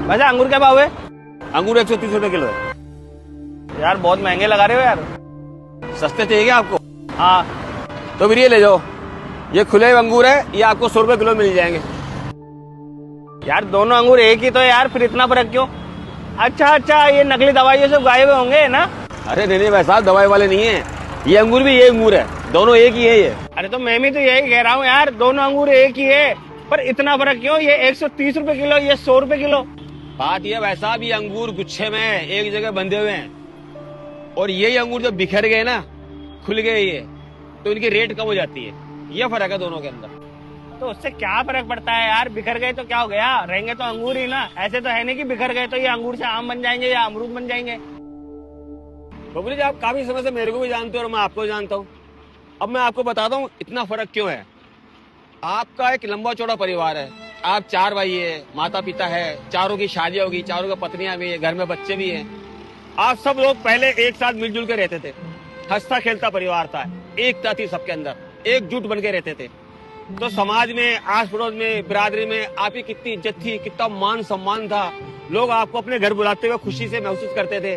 वैसे अंगूर क्या भाव है? अंगूर 130 रुपए किलो है। यार बहुत महंगे लगा रहे हो यार। सस्ते चाहिए क्या आपको? हाँ तो फिर ये ले जाओ, ये खुले हुए अंगूर है, ये आपको 100 रुपए किलो मिल जाएंगे। यार दोनों अंगूर एक ही तो है यार, फिर इतना फर्क क्यों? अच्छा ये नकली दवाइयों से गाये हुए होंगे ना? अरे नहीं भाई साहब, दवाई वाले नहीं है, ये अंगूर भी ये अंगूर है, दोनों एक ही है ये। अरे तो मैं भी तो यही कह रहा हूँ यार, दोनों अंगूर एक ही है, पर इतना फर्क क्यों? ये 130 रुपए किलो, ये 100 रुपए किलो। बात ये भाई साहब, ये अंगूर गुच्छे में एक जगह बंधे हुए हैं, और यही अंगूर जब बिखर गए ना, खुल गए ये, तो इनकी रेट कम हो जाती है। ये फर्क है दोनों के अंदर। तो उससे क्या फर्क पड़ता है यार? बिखर गए तो क्या हो गया, रहेंगे तो अंगूर ही ना। ऐसे तो है नहीं कि बिखर गए तो ये अंगूर से आम बन जाएंगे या अमरूद बन जाएंगे। बबलू जी, आप काफी समय से मेरे को भी जानते हो और मैं आपको जानता हूँ। अब मैं आपको बताता हूँ इतना फर्क क्यों है। आपका एक लंबा चौड़ा परिवार है, आप 4 भाई है, माता पिता है, चारों की शादी होगी, चारों की पत्नियां भी है, घर में बच्चे भी हैं। आप सब लोग पहले एक साथ मिलजुल के रहते थे, हंसता खेलता परिवार था, एकता थी सबके अंदर, एकजुट बन के रहते थे। तो समाज में, आस पड़ोस में, बिरादरी में आपकी कितनी इज्जत थी, कितना मान सम्मान था। लोग आपको अपने घर बुलाते हुए खुशी से महसूस करते थे,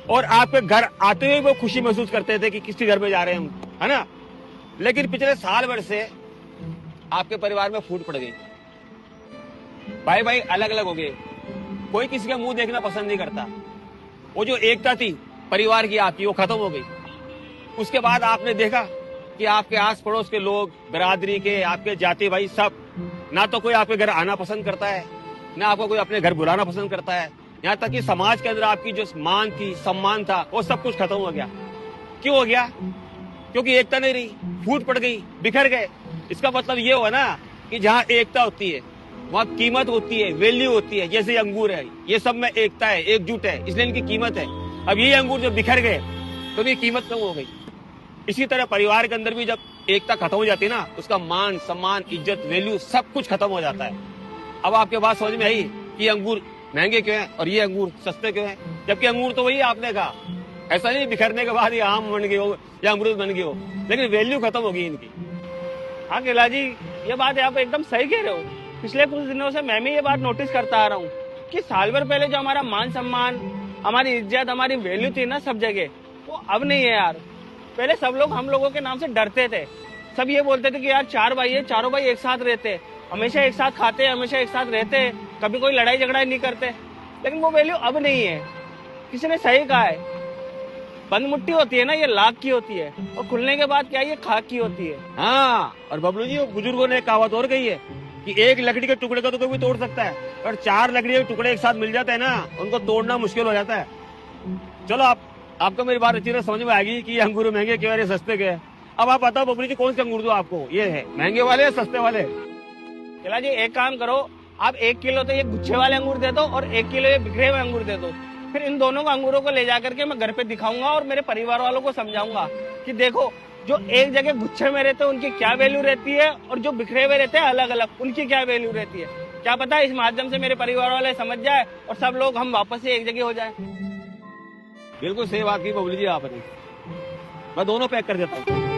और आपके घर आते हुए वो खुशी महसूस करते थे कि किसी घर में जा रहे हैं हम, है ना। लेकिन पिछले साल भर से आपके परिवार में फूट पड़ गई, भाई भाई अलग अलग हो गए, कोई किसी का मुंह देखना पसंद नहीं करता। वो जो एकता थी परिवार की आपकी, वो खत्म हो गई। उसके बाद आपने देखा कि आपके आस पड़ोस के लोग, बिरादरी के, आपके जाति भाई सब, ना तो कोई आपके घर आना पसंद करता है, ना आपको कोई अपने घर बुलाना पसंद करता है। यहाँ तक कि समाज के अंदर आपकी जो मान थी, सम्मान था, वो सब कुछ खत्म हो गया। क्यों हो गया? क्योंकि एकता नहीं रही, फूट पड़ गई, बिखर गए। इसका मतलब ये हुआ ना कि जहाँ एकता होती है वहाँ कीमत होती है, वैल्यू होती है। जैसे अंगूर है, ये सब में एकता है, एकजुट है, इसलिए इनकी कीमत है। अब ये अंगूर जब बिखर गए तो इनकी कीमत कम हो गई। इसी तरह परिवार के अंदर भी जब एकता खत्म हो जाती है ना, उसका मान सम्मान, इज्जत, वैल्यू सब कुछ खत्म हो जाता है। अब आपके बात समझ में आई कि ये अंगूर महंगे क्यों हैं और ये अंगूर सस्ते क्यों हैं? जबकि अंगूर तो वही आपने कहा, ऐसा नहीं बिखरने के बाद ये आम बन गए हो या अमरूद बन गए हो, लेकिन वैल्यू खत्म होगी इनकी। हाँ केला जी, ये बात आप एकदम सही कह रहे हो। पिछले कुछ दिनों से मैं भी ये बात नोटिस करता आ रहा हूँ कि साल भर पहले जो हमारा मान सम्मान, हमारी इज्जत, हमारी वैल्यू थी ना सब जगह, वो अब नहीं है यार। पहले सब लोग हम लोगों के नाम से डरते थे। सब ये बोलते थे कि यार 4 भाई है, चारों भाई एक साथ रहते, हमेशा एक साथ खाते, हमेशा एक साथ रहते, कभी कोई लड़ाई झगड़ा नहीं करते। लेकिन वो वैल्यू अब नहीं है। किसी ने सही कहा है, बंद मुट्ठी होती है ना, ये लाख की होती है, और खुलने के बाद क्या है, ये खाक की होती है। हाँ, और बबलू जी, बुजुर्गों ने कहावत और कही है कि एक लकड़ी के टुकड़े को तो कोई भी तोड़ सकता है, और 4 लकड़ी के टुकड़े एक साथ मिल जाते हैं ना, उनको तोड़ना मुश्किल हो जाता है। चलो आपको मेरी बात अच्छी तरह समझ में आएगी कि अंगूर महंगे क्यों है, सस्ते क्यों है। अब आप बताओ बबलू जी, कौन से अंगूर दो आपको? ये है महंगे वाले या सस्ते वाले? केला जी एक काम करो, आप 1 किलो तो ये गुच्छे वाले अंगूर दे दो और 1 किलो ये बिखरे हुए अंगूर दे दो। फिर इन दोनों को अंगूरों को ले जाकर के मैं घर पे दिखाऊंगा और मेरे परिवार वालों को समझाऊंगा कि देखो, जो एक जगह गुच्छे में रहते हैं उनकी क्या वैल्यू रहती है, और जो बिखरे हुए रहते हैं अलग अलग, उनकी क्या वैल्यू रहती है। क्या पता इस माध्यम से मेरे परिवार वाले समझ जाए और सब लोग हम वापस से एक जगह हो जाए। बिल्कुल सही बात की बबलू जी आपने। मैं दोनों पैक कर देता हूँ।